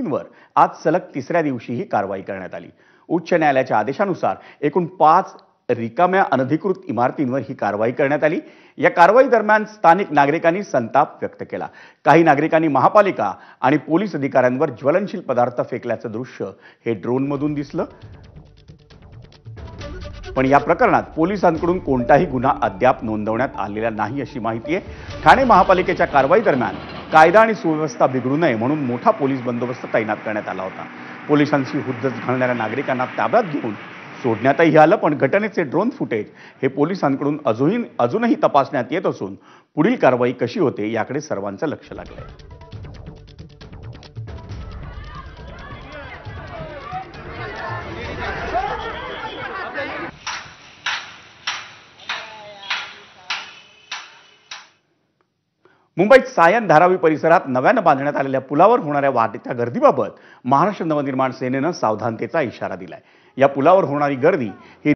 इमारतींवर आज सलग तिसऱ्या दिवशी ही कारवाई करण्यात आली। उच्च न्यायालयाच्या आदेशानुसार एकूण 5 रिकाम्या अनधिकृत इमारतींवर ही कारवाई करण्यात आली। या कारवाई दरम्यान स्थानिक नागरिकांनी संताप व्यक्त केला। काही नागरिकांनी महापालिका आणि पोलीस अधिकाऱ्यांवर ज्वलनशील पदार्थ फेकल्याचं दृश्य हे ड्रोनमधून दिसलं। पण या प्रकरणात पोलिसांकडून कोणताही गुन्हा अद्याप नोंदवण्यात आलेला नाही अशी माहिती आहे। ठाणे महापालिकेच्या कारवाई दरम्यान कायदा आणि सुव्यवस्था बिघडू नये म्हणून मोठा पोलीस बंदोबस्त तैनात करण्यात आला होता। पोलिसांशी हुज्जत घालणाऱ्या नागरिकांना ताब्यात घेऊन सोडण्यातही आलं, पण घटनेचे ड्रोन फुटेज हे पोलिसांकडून अजूनही तपासण्यात येत असून पुढील कारवाई कशी होते याकडे सर्वांचं लक्ष लागलंय। मुंबईत सायन धारावी परिसरात नव्यानं बांधण्यात आलेल्या पुलावर होणाऱ्या वाढत्या गर्दीबाबत महाराष्ट्र नवनिर्माण सेनेनं सावधानतेचा इशारा दिलाय। या पुलावर होणारी गर्दी ही